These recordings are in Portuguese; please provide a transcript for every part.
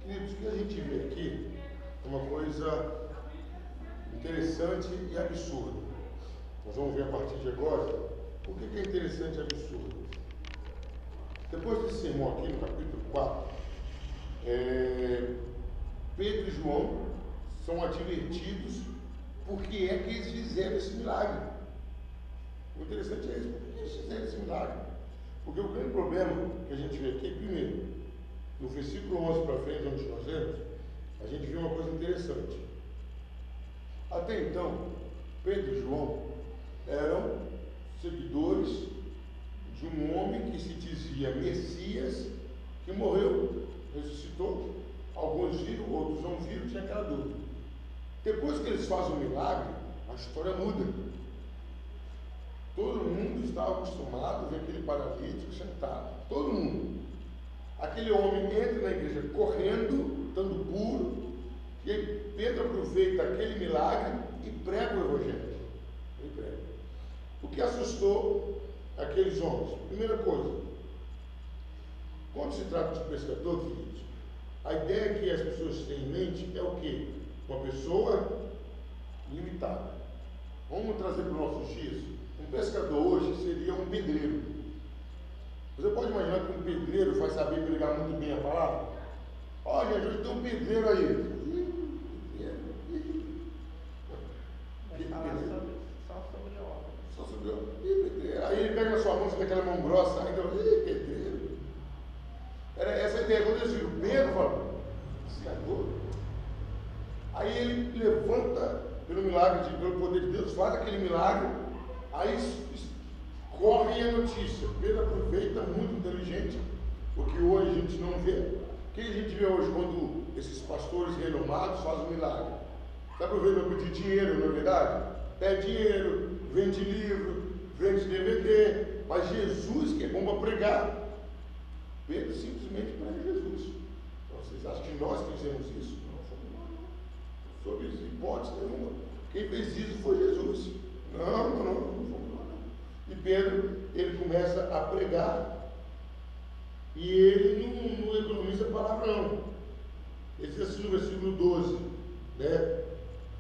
Queridos, o que a gente vê aqui é uma coisa interessante e absurda. Nós vamos ver a partir de agora por que é interessante e absurdo. Depois desse sermão aqui, no capítulo 4, Pedro e João são advertidos por que é que eles fizeram esse milagre. O interessante é isso, por que eles fizeram esse milagre? Porque o grande problema que a gente vê aqui, primeiro, no versículo 11 para frente, onde nós lemos, a gente vê uma coisa interessante. Até então, Pedro e João eram seguidores de um homem que se dizia Messias, que morreu, ressuscitou. Alguns viram, outros não viram, tinha aquela dúvida. Depois que eles fazem um milagre, a história muda. Todo mundo estava acostumado a ver aquele paralítico sentado. Todo mundo. Aquele homem entra na igreja correndo, estando puro, e aí Pedro aproveita aquele milagre e prega o evangelho. Ele prega. O que assustou aqueles homens? Primeira coisa, quando se trata de pescador, queridos, a ideia que as pessoas têm em mente é o quê? Uma pessoa limitada. Vamos trazer para os nossos dias. Um pescador hoje seria um pedreiro. Você pode imaginar que um pedreiro vai saber pregar muito bem a palavra? Olha, gente, hoje tem um pedreiro aí. Só sobre obra. Só sobre obra. Aí ele pega na sua mão, você tem aquela mão grossa, aí então, pedreiro. Era essa a ideia. Quando eles viram Pedro, falam, pescador. Aí ele levanta, pelo milagre, pelo poder de Deus, faz aquele milagre, aí corre a notícia. Pedro aproveita, muito inteligente, porque hoje a gente não vê. O que a gente vê hoje quando esses pastores renomados fazem um milagre? Está aproveitando para pedir dinheiro, não é verdade? Pede dinheiro, vende livro, vende DVD, mas Jesus, que é bom para pregar, Pedro simplesmente prega Jesus. Então, vocês acham que nós fizemos isso? Não, somos nós, não. Sobre isso, hipótese nenhuma. Quem fez isso foi Jesus. Não fomos nós. E Pedro, ele começa a pregar e ele não economiza palavra não. Ele diz assim no versículo 12, né?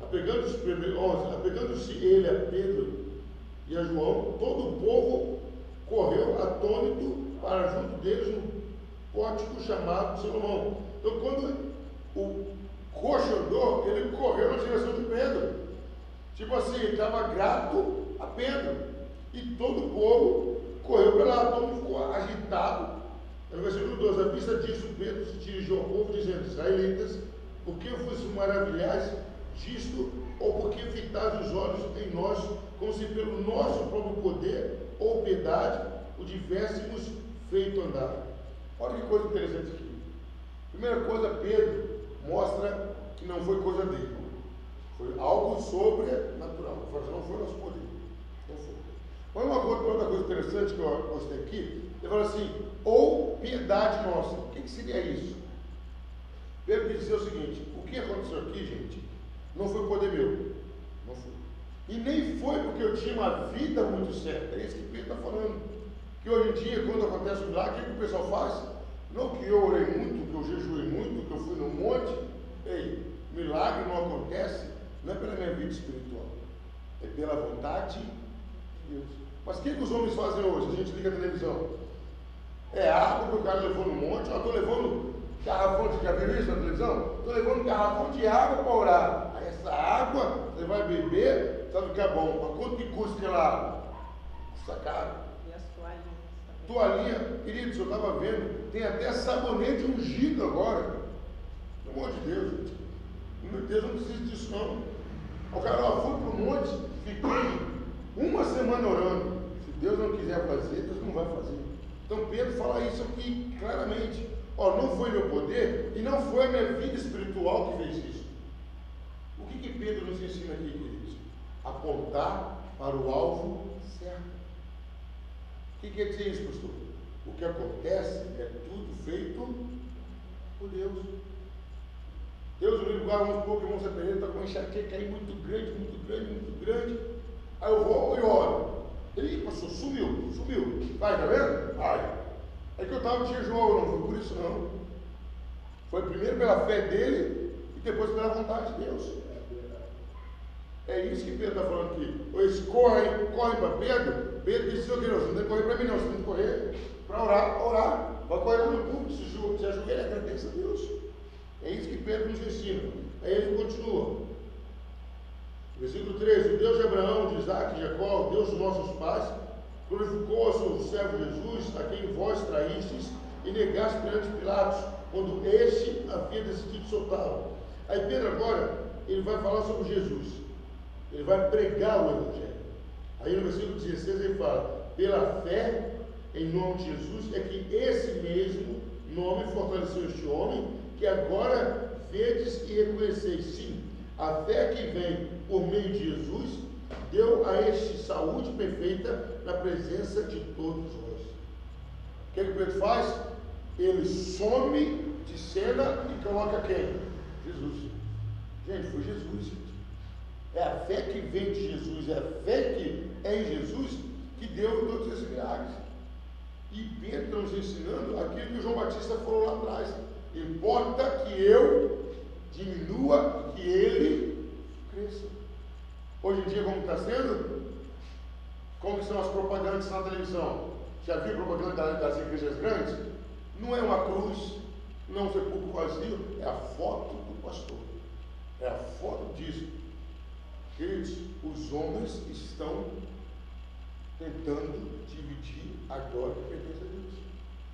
Apegando-se ele a Pedro e a João, todo o povo correu atônito para junto deles no pórtico chamado Salomão. Então, quando o coxo andou, ele correu na direção de Pedro. Tipo assim, ele estava grato a Pedro. E todo o povo correu para lá, todo mundo ficou agitado. No versículo 12, à vista disso, Pedro se dirigiu ao povo, dizendo: Israelitas, por que vos maravilhais disto, ou por que fitais os olhos em nós, como se pelo nosso próprio poder ou piedade o tivéssemos feito andar? Olha que coisa interessante aqui. Primeira coisa, Pedro mostra que não foi coisa dele, foi algo sobrenatural. Não foi nosso poder, não foi. Olha outra coisa interessante que eu gostei aqui. Ele fala assim: ou piedade nossa. O que seria isso? Pedro quis dizer o seguinte: o que aconteceu aqui, gente, não foi poder meu, não foi. E nem foi porque eu tinha uma vida muito certa. É isso que Pedro está falando. Que hoje em dia, quando acontece um milagre, o que o pessoal faz? Não que eu orei muito, que eu jejuei muito, que eu fui no monte. Ei, milagre não acontece, não é pela minha vida espiritual, é pela vontade de Deus. Mas o que os homens fazem hoje? A gente liga a televisão. É água que o cara levou no monte. Eu estou levando garrafão de, já viu isso na televisão? Estou levando garrafão de água para orar. Aí essa água você vai beber, sabe o que é bom? Mas quanto que custa aquela água? Custa caro. E as toalhinhas também. Toalhinha, queridos, eu estava vendo, tem até sabonete ungido agora. Pelo amor de Deus, gente. Meu Deus, não precisa disso não. O cara, ó, fui para o monte, fiquei uma semana orando. Se Deus não quiser fazer, Deus não vai fazer. Então Pedro fala isso aqui claramente. Ó, não foi meu poder e não foi a minha vida espiritual que fez isso. O que Pedro nos ensina aqui, queridos? Apontar para o alvo certo. O que quer dizer isso, pastor? O que acontece é tudo feito por Deus. Deus me liga, vamos supor que o irmão Zé Pereira está com uma enxaqueca aí muito grande, muito grande, muito grande. Aí eu vou e oro. Ele, pastor, sumiu. Vai, tá vendo? Vai. É que eu estava de jejum, não foi por isso não. Foi Foi primeiro pela fé dele e depois pela vontade de Deus. É isso que Pedro está falando aqui. Eles correm para Pedro. Pedro disse: Senhor Deus, não tem que correr para mim, não. Você tem que correr para orar. Vai correr no público, se ajoelha, agradece a Deus. É isso que Pedro nos ensina. Aí ele continua. Versículo 13: O Deus de Abraão, de Isaac e Jacó, o Deus dos nossos pais, glorificou ao seu servo Jesus, a quem vós traístes e negaste perante Pilatos, quando este havia decidido soltá-lo. Aí Pedro agora, ele vai falar sobre Jesus. Ele vai pregar o Evangelho. Aí no versículo 16 ele fala: pela fé em nome de Jesus é que esse mesmo nome fortaleceu este homem, que agora vedes e reconheceis. Sim, a fé que vem por meio de Jesus deu a este saúde perfeita na presença de todos nós. O que Pedro faz? Ele some de cena e coloca quem? Jesus. Gente, foi Jesus, gente. É a fé que vem de Jesus, é a fé que é em Jesus que deu todos esses milagres. E Pedro está nos ensinando aquilo que o João Batista falou lá atrás: importa que eu diminua e que ele cresça. Hoje em dia, como está sendo? Como são as propagandas na televisão? Já viu propaganda das igrejas grandes? Não é uma cruz, não é um sepulcro vazio, é a foto do pastor, é a foto disso. Queridos, os homens estão tentando dividir a glória que pertence a Deus,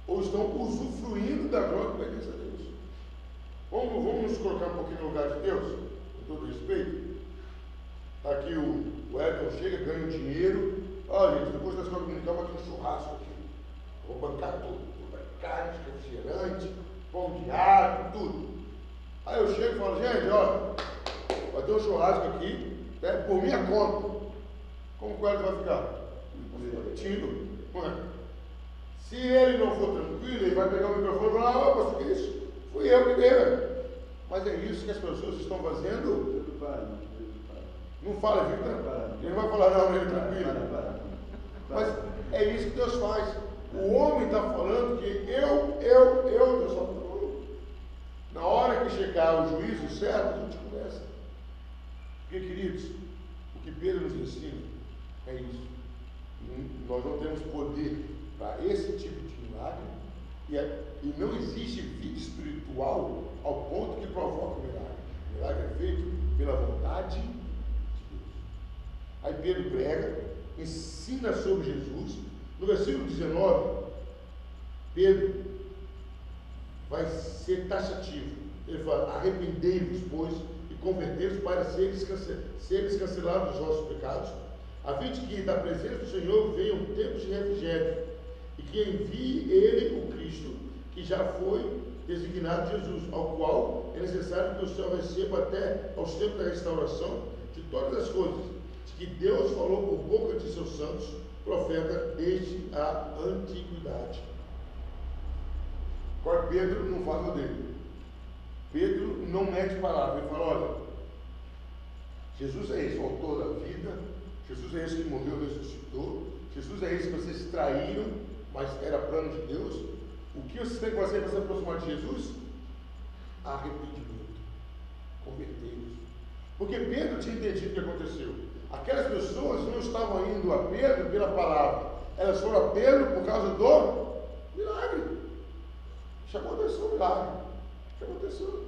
ou estão usufruindo da glória que pertence a Deus. Vamos nos colocar um pouquinho no lugar de Deus, com todo respeito. Aqui o Elton chega, ganha um dinheiro. Olha, gente, depois da escola dominical vai ter um churrasco aqui. Vou bancar tudo, carne, refrigerante, pão de água, tudo. Aí eu chego e falo: gente, olha, vai ter um churrasco aqui, por minha conta. Como o Elton vai ficar? Tiro. Se ele não for tranquilo, ele vai pegar o microfone e falar: opa, o que é isso? Fui eu que dei. Mas é isso que as pessoas estão fazendo. Não fala, Vitor. Ele não vai falar: não, ele tranquilo. Mas é isso que Deus faz. O homem está falando que Deus só falou. Na hora que chegar o juízo certo, a gente começa. Porque, queridos, o que Pedro nos ensina é isso. Nós não temos poder para esse tipo de milagre, e não existe vida espiritual ao ponto que provoca o milagre. O milagre é feito pela vontade de Deus. Aí Pedro prega, ensina sobre Jesus. No versículo 19, Pedro vai ser taxativo. Ele fala: arrependei-vos, pois, e convertei-vos para seres cancelados dos vossos pecados, a fim de que da presença do Senhor venham tempos de refrigério, e que envie Ele, o Cristo, que já foi designado Jesus, ao qual é necessário que o céu receba até aos tempos da restauração de todas as coisas, de que Deus falou por boca de seus santos, profeta, desde a antiguidade. Agora Pedro não fala dele. Pedro não mete palavra, ele fala: olha, Jesus é esse, o autor da vida, Jesus é esse que morreu e ressuscitou, Jesus é esse que vocês traíram, mas era plano de Deus. O que vocês têm que fazer para se aproximar de Jesus? Arrependimento, convertei-vos. Porque Pedro tinha entendido o que aconteceu. Aquelas pessoas não estavam indo a Pedro pela palavra, elas foram a Pedro por causa do milagre. Chamou a atenção o milagre, chamou a atenção.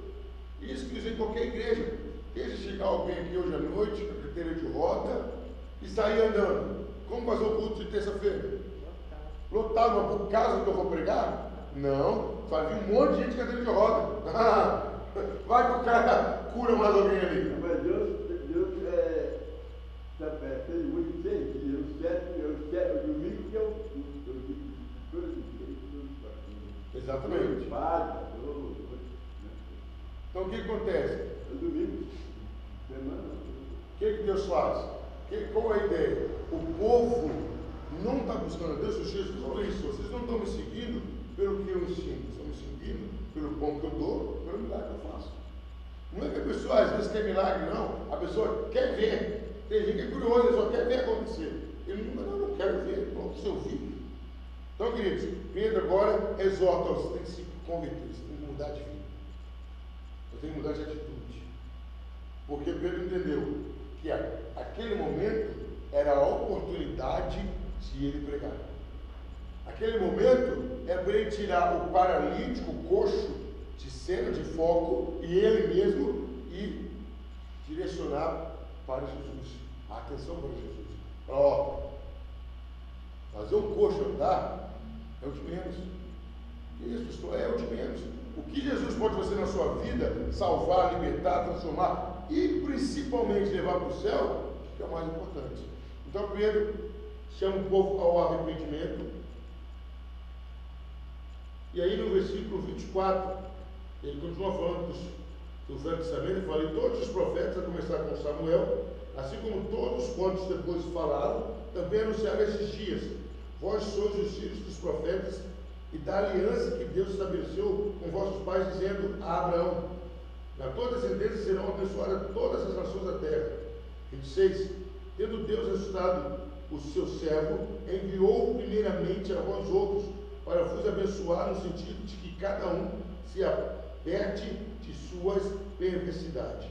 Isso que diz em qualquer igreja. Deixa chegar alguém aqui hoje à noite, com a carteira de roda, e sair andando. Como fazer o culto de terça-feira? Lotado, mas por causa que eu vou pregar? Não, vai vir um monte de gente com cadeira de roda. Vai que o cara cura mais alguém ali. Mas Deus fez muito sentido. O domingo que eu exatamente. Então o que acontece? O domingo, semana. O que Deus faz? Qual é a ideia? O povo não está buscando a Deus. O Jesus falou isso: vocês não estão me seguindo pelo que eu ensino, estão me seguindo pelo pão que eu dou, pelo milagre que eu faço. Não é que a pessoa às vezes quer milagre, não. A pessoa quer ver. Tem gente que é curiosa, ele só quer ver acontecer. Ele não quero ver, não preciso ouvir. Então, queridos, Pedro agora exorta: você tem que se converter, você tem que mudar de vida. eu tenho que mudar de atitude. Porque Pedro entendeu que aquele momento era a oportunidade de ele pregar. Aquele momento é para ele tirar o paralítico, o coxo, de cena, de foco, e ele mesmo ir direcionar para Jesus. A atenção para Jesus. Ó, fazer um coxo andar é o de menos. Isso, pastor, é o de menos. O que Jesus pode fazer na sua vida, salvar, libertar, transformar e principalmente levar para o céu, que é o mais importante. Então Pedro chama o povo ao arrependimento. E aí no versículo 24, ele continua falando do Velho Testamento. Ele fala: e todos os profetas, a começar com Samuel, assim como todos quantos depois falaram, também anunciaram esses dias: vós sois os filhos dos profetas e da aliança que Deus estabeleceu com vossos pais, dizendo a Abraão: na tua descendência serão abençoadas todas as nações da terra. 26. Tendo Deus ressuscitado o seu servo, enviou primeiramente a vós outros para vos abençoar, no sentido de que cada um se aperte de suas perversidades.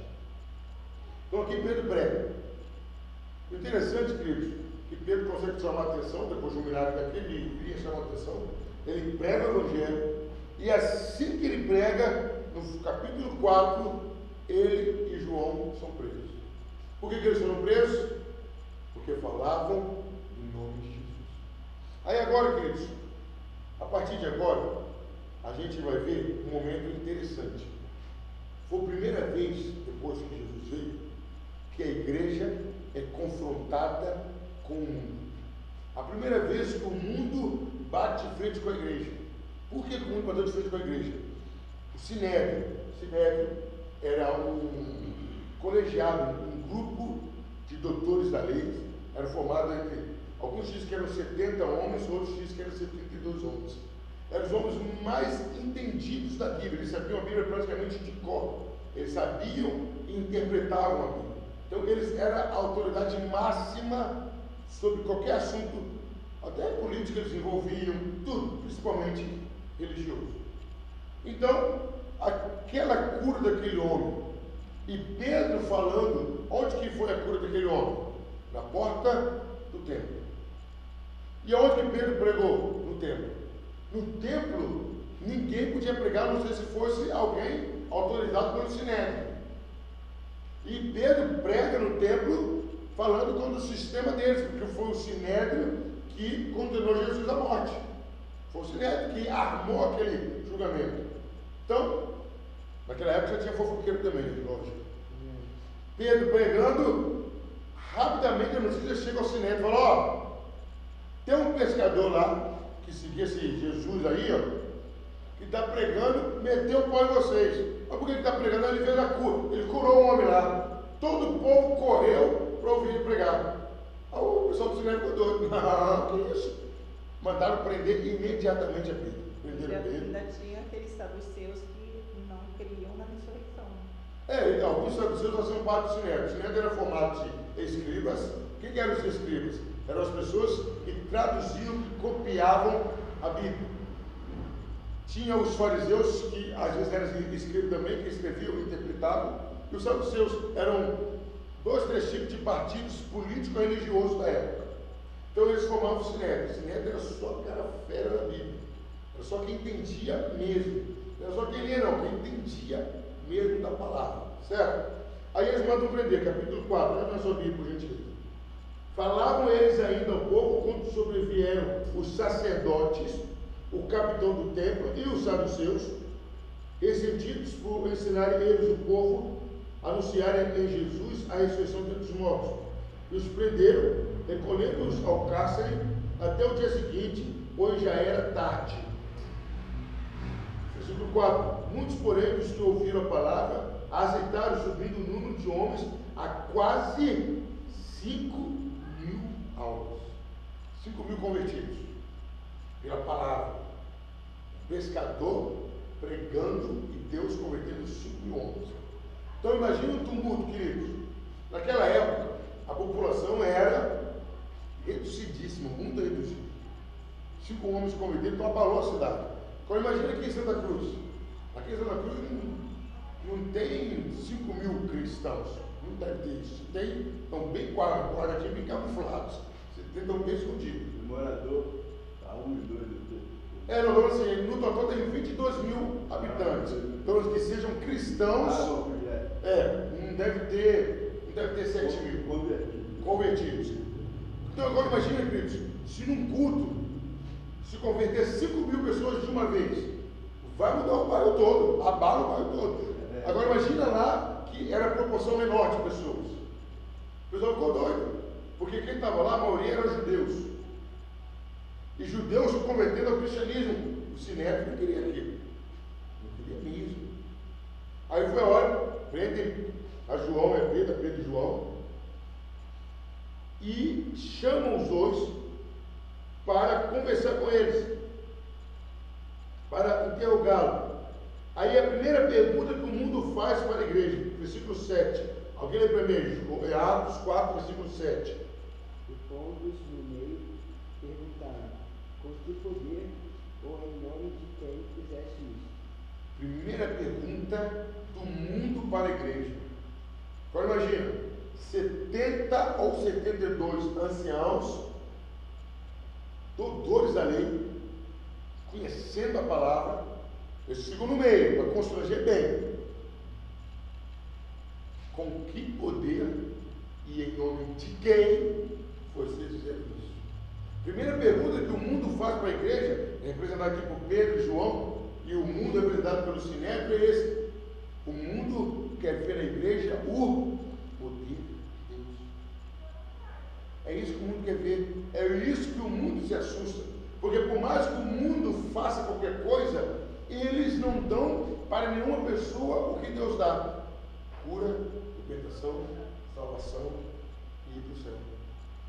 Então aqui Pedro prega. O interessante, queridos, que Pedro consegue chamar a atenção, depois de um milagre daquele, ele iria chamar a atenção. Ele prega o Evangelho, e assim que ele prega, no capítulo 4, ele e João são presos. Por que eles foram presos? Porque falavam em nome de Jesus. Aí agora, queridos, a partir de agora, a gente vai ver um momento interessante. Foi a primeira vez, depois que Jesus veio, que a igreja é confrontada com o mundo. A primeira vez que o mundo bate de frente com a igreja. Por que o mundo bateu de frente com a igreja? O Sinédrio era um colegiado, um grupo de doutores da lei. Era formado entre, alguns dizem que eram 70 homens, outros dizem que eram 72 homens. Eram os homens mais entendidos da Bíblia. Eles sabiam a Bíblia praticamente de cor. Eles sabiam e interpretavam a Bíblia. Então eles eram a autoridade máxima sobre qualquer assunto, até política eles envolviam, tudo, principalmente religioso. Então, aquela cura daquele homem, e Pedro falando, onde que foi a cura daquele homem? Na porta do templo. E aonde que Pedro pregou? No templo. No templo, ninguém podia pregar, não sei se fosse alguém autorizado pelo Sinédrio. E Pedro prega no templo, falando contra o sistema deles, porque foi o Sinédrio que condenou Jesus à morte. Foi o Sinédrio que armou aquele julgamento. Então, naquela época já tinha fofoqueiro também, lógico. Pedro pregando, rapidamente a notícia chega ao Sinédrio e fala: ó, tem um pescador lá, que seguia esse Jesus aí, ó, que está pregando, meteu o pau em vocês. Mas por que ele está pregando? Ele fez a cura, ele curou um homem lá. Todo o povo correu para ouvir ele pregar. Aí o pessoal do Sinédrio ficou doido. Não, que isso? Mandaram prender imediatamente a Pedro. Prenderam Pedro. Ainda tinha aqueles saduceus que não criam na ressurreição. Então, alguns saduceus faziam parte do Sinédrio. O Sinédrio era formado de escribas. O que eram os escribas? Eram as pessoas que traduziam, que copiavam a Bíblia. Tinha os fariseus, que às vezes eram escribas também, que escreviam e interpretavam. E os saduceus eram 2, 3 tipos de partidos político-religiosos da época. Então eles formavam o Sinédrio. O Sinédrio era só cara fera da Bíblia. Era só quem entendia mesmo. Não era só quem lia, não, quem entendia mesmo da palavra. Certo? Aí eles mandam prender, capítulo 4, olha na sua Bíblia, por gentileza. Falavam eles ainda ao povo quando sobrevieram os sacerdotes, o capitão do templo e os saduceus, ressentidos por ensinarem eles o povo, anunciarem em Jesus a ressurreição dos mortos. E os prenderam, recolhendo-os ao cárcere até o dia seguinte, pois já era tarde. Versículo 4. Muitos, porém, dos que ouviram a palavra, aceitaram, subindo o número de homens a quase 5.000 almas. 5.000 convertidos pela palavra. Pescador pregando e Deus convertendo 5.000 homens. Então imagine um tumulto, queridos. Naquela época, a população era reducidíssima, muito reduzida. 5 homens convertidos, então abalou a cidade. Agora imagine aqui em Santa Cruz. Aqui em Santa Cruz não tem 5 mil cristãos, não deve ter isso. Tem, estão bem quadradinhos, bem camuflados, estão bem escondidos. O morador, a 1 e 2, Não, assim, no total tem 22 mil habitantes. Então, que sejam cristãos, não deve ter 7 mil convertidos. Então, agora imagina, queridos, se num culto se converter 5 mil pessoas de uma vez, vai mudar o bairro todo, abala o bairro todo. Agora imagina lá que era a proporção menor de pessoas. O pessoal ficou doido, porque quem estava lá, a maioria eram judeus. E judeus se convertendo ao cristianismo. O Sinédrio não queria aquilo. Não queria mesmo. Aí foi a hora, prendem a João, Pedro e João, e chamam os dois para conversar com eles, para interrogá-lo. Aí a primeira pergunta que o mundo faz para a igreja, versículo 7. Alguém lê primeiro? Atos 4, versículo 7. E pondo-os no meio, perguntaram: com que poder ou em nome de quem fizeste isso? Primeira pergunta do mundo para a igreja. Agora imagina, 70 ou 72 anciãos, doutores da lei, conhecendo a palavra, eles ficam no meio, para constranger bem. Com que poder e em nome de quem vocês fizeram isso? Primeira pergunta que o mundo faz para a igreja, representada aqui por Pedro e João, e o mundo representado pelo Sinédrio, é esse. O mundo quer ver na igreja o poder de Deus. É isso que o mundo quer ver. É isso que o mundo se assusta. Porque por mais que o mundo faça qualquer coisa, eles não dão para nenhuma pessoa o que Deus dá: cura, libertação, salvação e ir para o céu.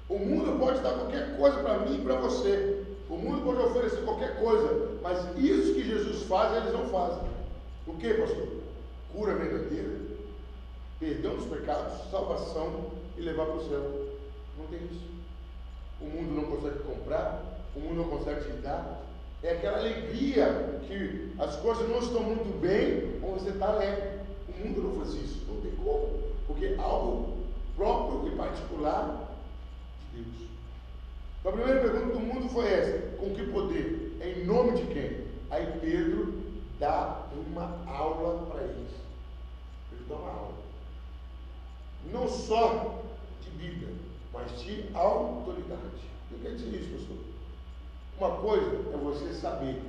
O mundo pode dar qualquer coisa para mim e para você. O mundo pode oferecer qualquer coisa, mas isso que Jesus faz, eles não fazem. O que, pastor? Cura verdadeira, perdão dos pecados, salvação e levar para o céu. Não tem isso. O mundo não consegue comprar, o mundo não consegue te dar. É aquela alegria que as coisas não estão muito bem, ou você está alegre. O mundo não faz isso, não tem como, porque é algo próprio e particular de Deus. Então a primeira pergunta do mundo foi essa: com que poder? Em nome de quem? Aí Pedro dá uma aula para eles. Pedro dá uma aula, não só de Bíblia, mas de autoridade. O que quer dizer isso, pastor? Uma coisa é você saber,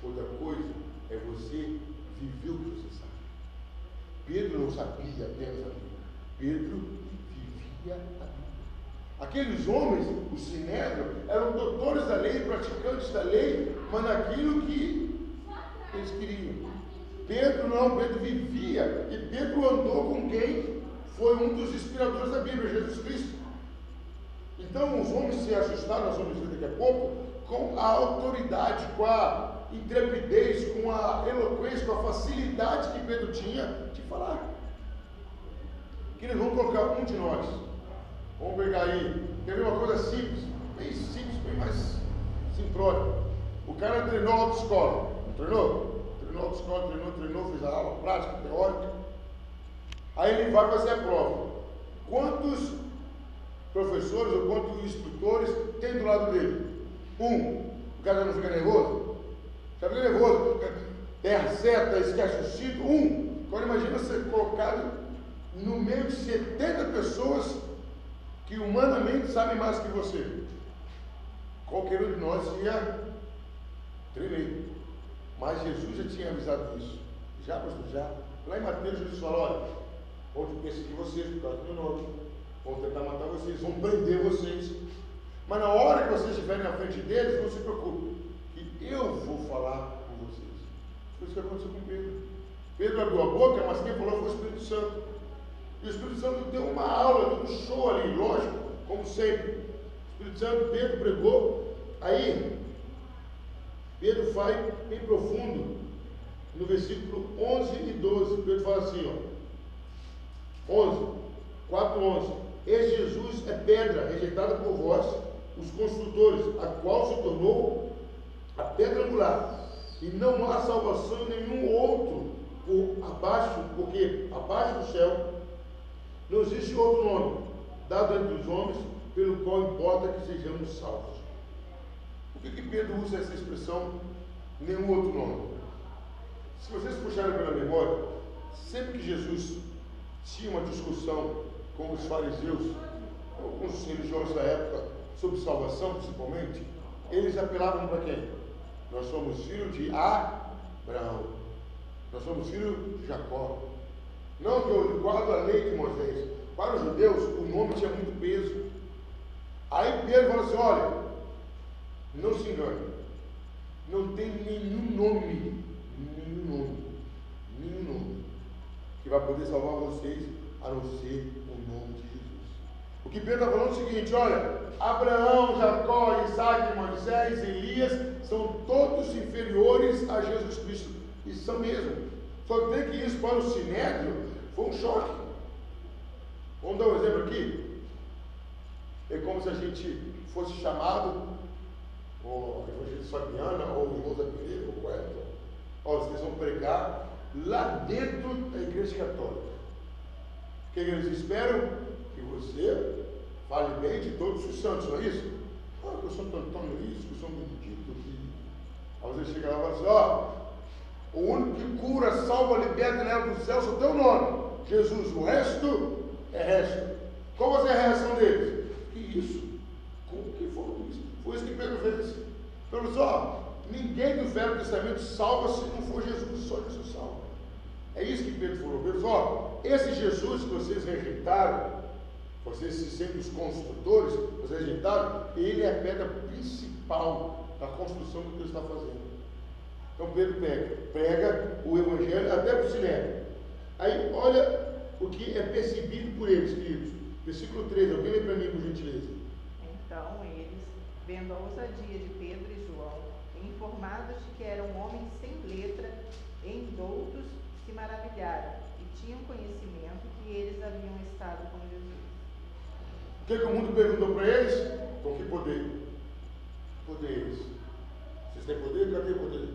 outra coisa é você viver o que você sabe. Pedro não sabia apenas a Bíblia, Pedro vivia a Bíblia. Aqueles homens, o Sinédrio, eram doutores da lei, praticantes da lei, mas naquilo que eles queriam. Pedro não, Pedro vivia, e Pedro andou com quem foi um dos inspiradores da Bíblia, Jesus Cristo. Então os homens se assustaram, nós vamos ver daqui a pouco, com a autoridade, com a intrepidez, com a eloquência, com a facilidade que Pedro tinha de falar. Que eles vão colocar um de nós. Vamos pegar aí, quer ver uma coisa simples, bem mais simplória. O cara treinou autoescola, não treinou? Treinou autoescola, treinou, fez a aula prática, teórica. Aí ele vai fazer a prova. Quantos professores ou quantos instrutores tem do lado dele? O cara não fica nervoso? Já fica nervoso, erra certa, esquece o cinto. Agora imagina ser colocado no meio de 70 pessoas que humanamente sabem mais que você. Qualquer um de nós ia tremer. Mas Jesus já tinha avisado isso. Já, pastor, já. Lá em Mateus, Jesus falou: olha, vão perseguir vocês por causa do meu nome, vão tentar matar vocês, vão prender vocês. Mas na hora que vocês estiverem na frente deles, não se preocupe, que eu vou falar com vocês. Foi isso que aconteceu com Pedro. Pedro abriu a boca, mas quem falou foi o Espírito Santo. E o Espírito Santo deu uma aula, deu um show ali, lógico, como sempre. O Espírito Santo, Pedro pregou. Aí, Pedro vai bem profundo, no versículo 11 e 12. Pedro fala assim, ó, 4:11. Este Jesus é pedra rejeitada por vós, os construtores, a qual se tornou a pedra angular. E não há salvação em nenhum outro por abaixo debaixo do céu não existe outro nome dado entre os homens pelo qual importa que sejamos salvos. Por que Pedro usa essa expressão, nenhum outro nome? Se vocês puxarem pela memória, sempre que Jesus tinha uma discussão com os fariseus, ou com os religiosos da época, sobre salvação principalmente, eles apelavam para quem? Nós somos filhos de Abraão, nós somos filhos de Jacó. Não que eu guardo a lei de Moisés. Para os judeus, o nome tinha muito peso. Aí Pedro falou assim: olha, não se engane, não tem nenhum nome que vai poder salvar vocês, a não ser o nome de Jesus. O que Pedro está falando é o seguinte: olha, Abraão, Jacó, Isaac, Moisés, Elias, são todos inferiores a Jesus Cristo. E são mesmo. Só que tem que isso para o Sinédrio foi um choque. Vamos dar um exemplo aqui. É como se a gente fosse chamado, ou a evangelista Fabiana, ou o irmão da Pereira, ou o Elton. Ó, vocês vão pregar lá dentro da igreja católica. O que eles esperam? Que você fale bem de todos os santos, não é isso? Ah, que o Santo Antônio é isso, que o São Benedito. Aí você chega lá e fala assim: ó, o único que cura, salva, liberta e leva para o céu é o teu nome, Jesus. O resto é resto. Qual vai ser a reação deles? Que isso? Como que foi isso? Foi isso que Pedro fez. Pedro disse: ó, ninguém do Velho Testamento salva se não for Jesus, só Jesus salva. É isso que Pedro falou. Pedro disse: ó, esse Jesus que vocês rejeitaram, vocês se sentem os construtores, vocês rejeitaram, ele é a pedra principal da construção que Deus está fazendo. Então Pedro prega o Evangelho até para o Sinédrio. Aí olha o que é percebido por eles, queridos. Versículo 13, alguém lê para mim, por gentileza. Então eles, vendo a ousadia de Pedro e João, informados de que eram homens sem letra e indoutos, se maravilharam e tinham conhecimento que eles haviam estado com Jesus. O que o mundo perguntou para eles? Com que poder? Poderes. Vocês têm poder? Cadê o poder?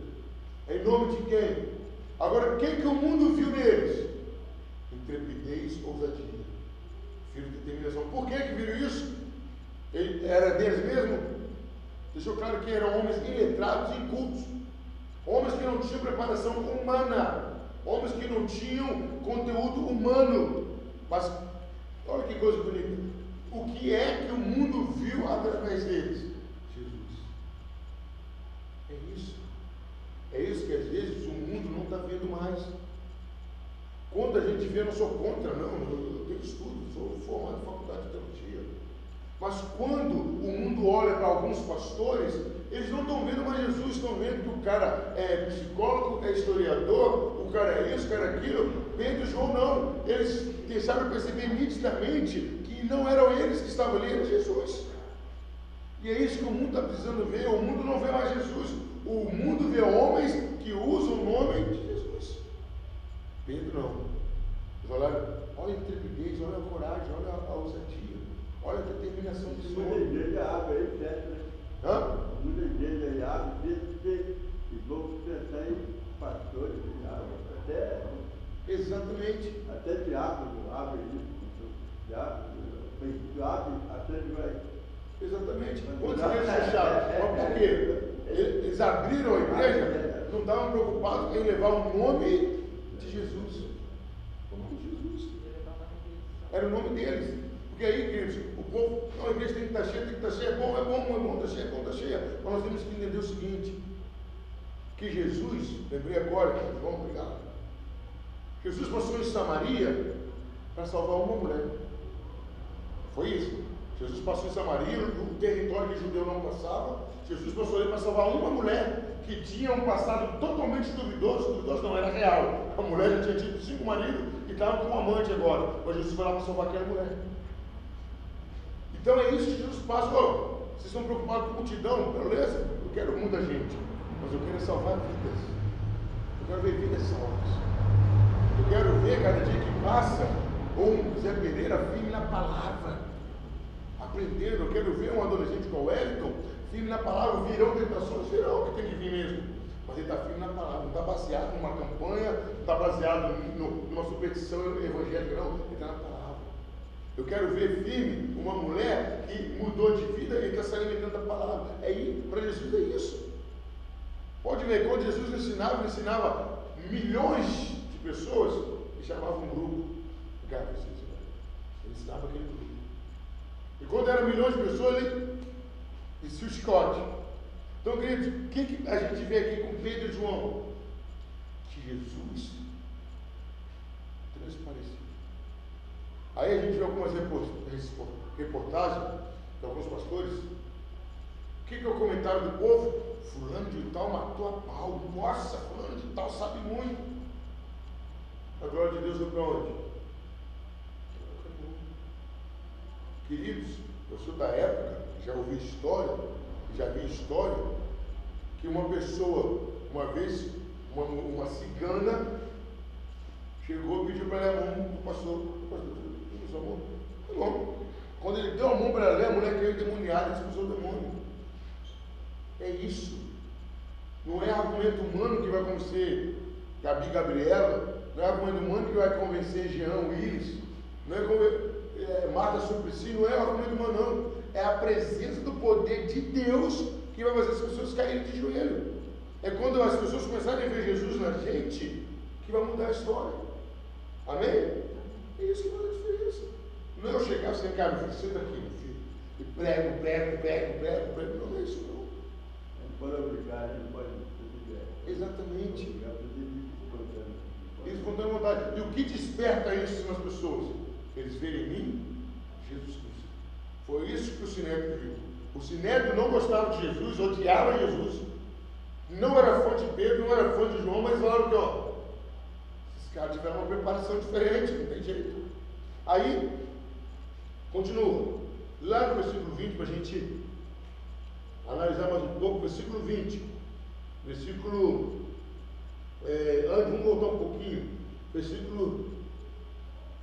Em nome de quem? Agora, quem que o mundo viu neles? Intrepidez, ousadia, filho de determinação. Por que viram isso? Ele era deles mesmo? Deixou claro que eram homens iletrados e incultos, homens que não tinham preparação humana, homens que não tinham conteúdo humano. Mas olha que coisa bonita. O que é que o mundo viu através deles? Jesus. É isso. É isso que às vezes o mundo não está vendo mais. Quando a gente vê, eu não sou contra, não, eu tenho estudo, sou formado em faculdade de teologia. Mas quando o mundo olha para alguns pastores, eles não estão vendo mais Jesus, estão vendo que o cara é psicólogo, é historiador, o cara é isso, o cara é aquilo. Pedro e João não. Eles deixaram perceber nitidamente que não eram eles que estavam ali, era Jesus. E é isso que o mundo está precisando ver. O mundo não vê mais Jesus. O mundo vê homens que usam o nome de Jesus. Pedro não. Eles olharam, olha a intrepidez, olha a coragem, olha a ousadia, olha a determinação de Muita igreja abre aí, fecha, né? Hã? Muita igreja aí abre, e vão pensar em pastores, até. Exatamente. Até diácono abre isso. Diácono até vai. Exatamente. Quantas igrejas fecharam? Mas por quê? Eles abriram a igreja, não estavam preocupados em levar o nome de Jesus. O nome de Jesus. Era o nome deles. Porque aí, queridos, o povo, não, a igreja tem que estar cheia, é bom, está cheia, está cheia. Mas nós temos que entender o seguinte, que Jesus, lembrei agora, vamos obrigado. Jesus passou em Samaria para salvar uma mulher. Foi isso. Jesus passou em Samaria, o território que judeu não passava. Jesus passou ali para salvar uma mulher que tinha um passado totalmente duvidoso não era real. A mulher já tinha tido 5 maridos e estava com um amante agora. Mas Jesus foi lá para salvar aquela mulher. Então é isso que Jesus passa. Oh, vocês estão preocupados com multidão? Beleza, eu quero muita gente, mas eu quero salvar vidas. Eu quero ver vidas salvas. Eu quero ver cada dia que passa um Zé Pereira firme na palavra, aprendendo. Eu quero ver um adolescente como Wellington firme na palavra. Virão tentações, virão, que tem que vir mesmo. mas ele está firme na palavra, não está baseado numa campanha, não está baseado numa superstição evangélica, não, ele está na palavra. Eu quero ver firme uma mulher que mudou de vida e está se alimentando da palavra. Para Jesus é isso. Pode ver, quando Jesus ele ensinava milhões de pessoas, ele chamava um grupo. Ele ensinava aquele grupo. E quando eram milhões de pessoas, ele descia o chicote. Então, queridos, o que a gente vê aqui com Pedro e João? Que Jesus transpareceu. Aí a gente vê algumas reportagens de alguns pastores. O que é o comentário do povo? Fulano de tal matou a pau. Nossa, fulano de tal sabe muito. A glória de Deus foi para onde? Queridos, eu sou da época, já ouvi história, já vi história, que uma pessoa, uma vez, uma cigana, chegou e pediu para ela a mão do pastor. O pastor deu a mão. Tá bom. Quando ele deu a mão para ela, a mulher caiu endemoniada e expulsou o demônio. É isso. Não é argumento humano que vai convencer Gabi Gabriela, não é argumento humano que vai convencer Jean Willis, não é Marta Suplicy, não é argumento humano, não. É a presença do poder de Deus que vai fazer as pessoas caírem de joelho. É quando as pessoas começarem a ver Jesus na gente que vai mudar a história. Amém? É isso que faz a diferença. Não é eu chegar sem cara, meu filho, senta aqui, meu filho, e prego. Não é isso, não. Não pode obrigar, não pode fazer. Exatamente. Espontânea vontade. E o que desperta isso nas pessoas? Eles verem em mim Jesus Cristo. Foi isso que o Sinédrio viu. O Sinédrio não gostava de Jesus, odiava Jesus. Não era fã de Pedro, não era fã de João, mas falaram que, esses caras tiveram uma preparação diferente, não tem jeito. Aí, continua. Lá no versículo 20, para a gente analisar mais um pouco, versículo 20. Vamos voltar um pouquinho. Versículo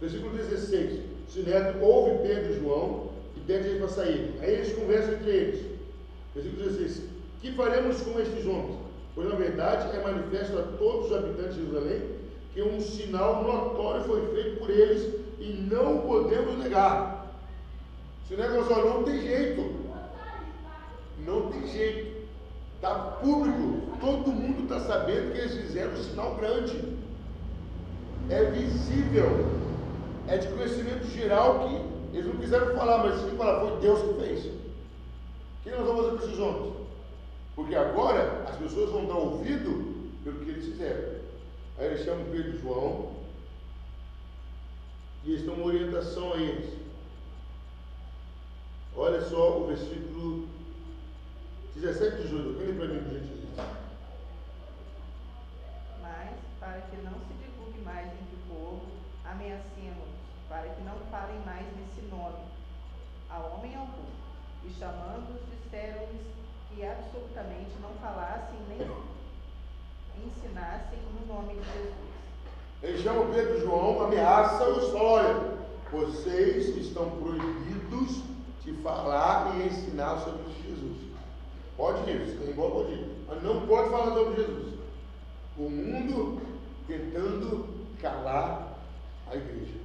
16. O Sinédrio ouve Pedro e João e pede eles para sair. Aí eles conversam entre eles. Versículo 16. Que faremos com estes homens? Pois na verdade é manifesto a todos os habitantes de Jerusalém que um sinal notório foi feito por eles e não podemos negar. O Sinédrio falou: não tem jeito. Não tem jeito. Está público. Todo mundo está sabendo que eles fizeram um sinal grande. É visível. É de conhecimento geral que eles não quiseram falar, mas se falar, foi Deus que fez. O que nós vamos fazer com esses homens? Porque agora as pessoas vão dar ouvido pelo que eles fizeram. Aí eles chamam Pedro e João e eles dão uma orientação a eles. Olha só o versículo 17 de julho. Olhem para mim, por gentileza. Mas, para que não se divulgue mais entre o povo, ameacemos, para que não falem mais nesse nome, a homem algum. E chamando-os, disseram-lhes que absolutamente não falassem nem ensinassem no nome de Jesus. Eles chamam Pedro e João, ameaçam-os, falam: olha, vocês estão proibidos de falar e ensinar sobre Jesus. Pode ir, se tem embora, pode ir. Mas não pode falar sobre Jesus. O mundo tentando calar a igreja.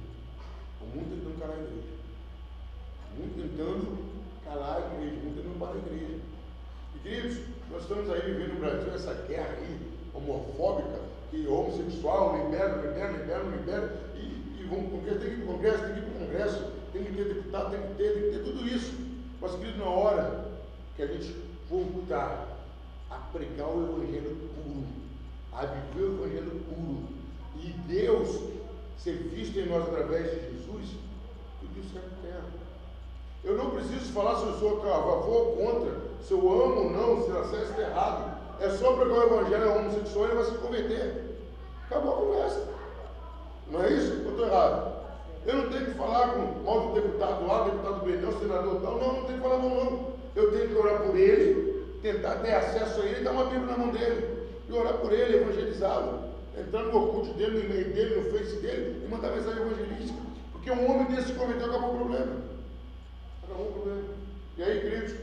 O mundo tentando calar a igreja. O mundo tentando calar a igreja. O mundo tentando parar a igreja. E queridos, nós estamos aí vivendo no Brasil essa guerra aí, homofóbica, que homossexual, libera, e vão pro Congresso, tem que ir para o Congresso, tem que ir para o Congresso, tem que ter deputado, tem que ter tudo isso. Mas, querido, na hora que a gente voltar a pregar o Evangelho puro, a viver o Evangelho puro, e Deus ser visto em nós através de Jesus, tudo isso é terra. Eu não preciso falar se eu sou a favor ou contra, se eu amo ou não, se o acesso está errado. É só pregar o Evangelho ao homossexual e ele vai se converter. Acabou a conversa. Não é isso? Eu estou errado. Eu não tenho que falar com mal do deputado A, deputado B, não, senador tal. Não tenho que falar não. Eu tenho que orar por ele, tentar ter acesso a ele e dar uma Bíblia na mão dele. E orar por ele, evangelizá-lo. Entrar no Orkut dele, no e-mail dele, no Face dele e mandar mensagem evangelística. Porque um homem desse se converteu, acabou o problema. Acabou o problema. E aí, queridos,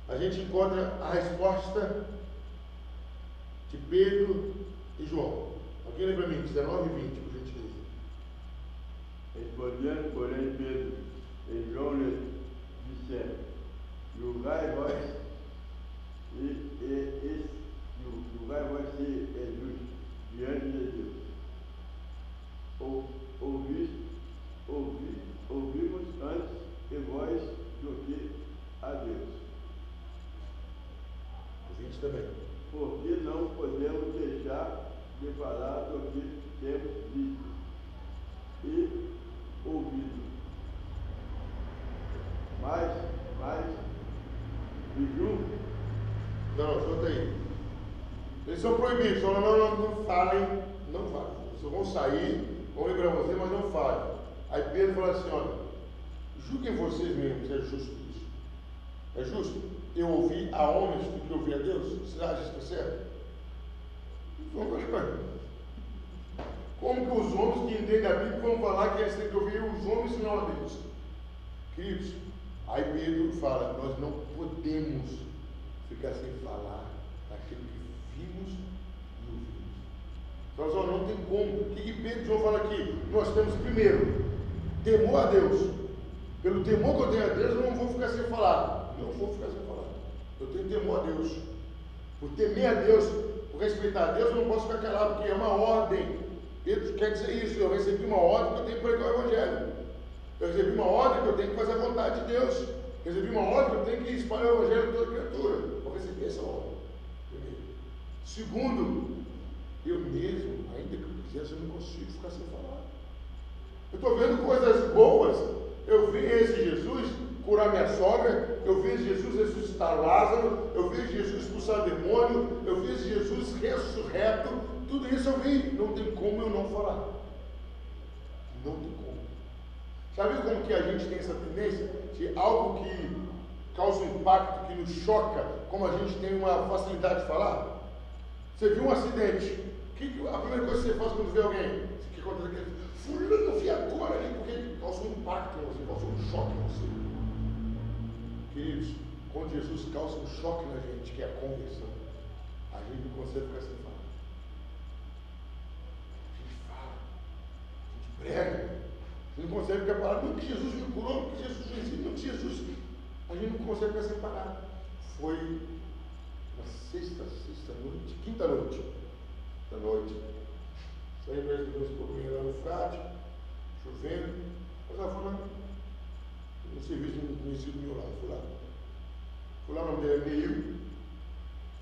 a gente encontra a resposta de Pedro e João. Alguém lê para mim, 19 e 20, por gentileza. Respondendo, porém, Pedro e João lhe disseram: julgai vós julgai vós se é justo diante de Deus. Ouvimos antes que vós do que a Deus. O 20 também. Porque não podemos deixar de falar do que temos visto e ouvido. Mas, e junto, Não, escuta aí. Eles são proibidos, não falem, não falem. Vocês vão sair, vão lembrar você, mas não falem. Aí Pedro fala assim, olha, julguem vocês mesmos, é justo isso. É justo? Eu ouvi a homens do que ouvi a Deus? Você acha isso que é certo? Como que os homens que entendem a Bíblia vão falar que eles têm que ouvir os homens e não a Deus? Queridos, aí Pedro fala, nós não podemos ficar sem falar daquilo que vimos e ouvimos. Então, não tem como. O que Pedro e João fala aqui? Nós temos primeiro, temor a Deus. Pelo temor que eu tenho a Deus, eu não vou ficar sem falar. Não vou ficar sem falar. Eu tenho temor a Deus. Por temer a Deus, por respeitar a Deus, eu não posso ficar calado, porque é uma ordem. Pedro quer dizer isso. Eu recebi uma ordem que eu tenho que pregar o Evangelho. Eu recebi uma ordem que eu tenho que fazer a vontade de Deus. Eu recebi uma ordem que eu tenho que espalhar o Evangelho de toda criatura. Eu recebi essa ordem. Primeiro. Segundo, eu mesmo, ainda que eu quisesse, eu não consigo ficar sem falar. Eu estou vendo coisas boas. Eu vi esse Jesus curar minha sogra, eu vi Jesus ressuscitar Lázaro, eu vi Jesus expulsar demônio, eu vi Jesus ressurreto, tudo isso eu vi. Não tem como eu não falar. Não tem como. Sabe como que a gente tem essa tendência de algo que causa um impacto, que nos choca, como a gente tem uma facilidade de falar? Você viu um acidente, a primeira coisa que você faz quando vê alguém, que acontece aquele fulano, eu vi agora ali, porque causou um impacto em você, causou um choque em você. Queridos, quando Jesus causa um choque na gente, que é a conversão, a gente não consegue ficar sem falar. A gente fala, a gente prega, a gente não consegue ficar parado, não que Jesus me curou, não que Jesus me ensinou, não que Jesus, a gente não consegue ficar sem parar. Foi na quinta noite da noite, saí para os meus problemas lá no frade, chovendo, mas ela foi no serviço do conhecido meu lá, fui lá, o nome dele é Meio,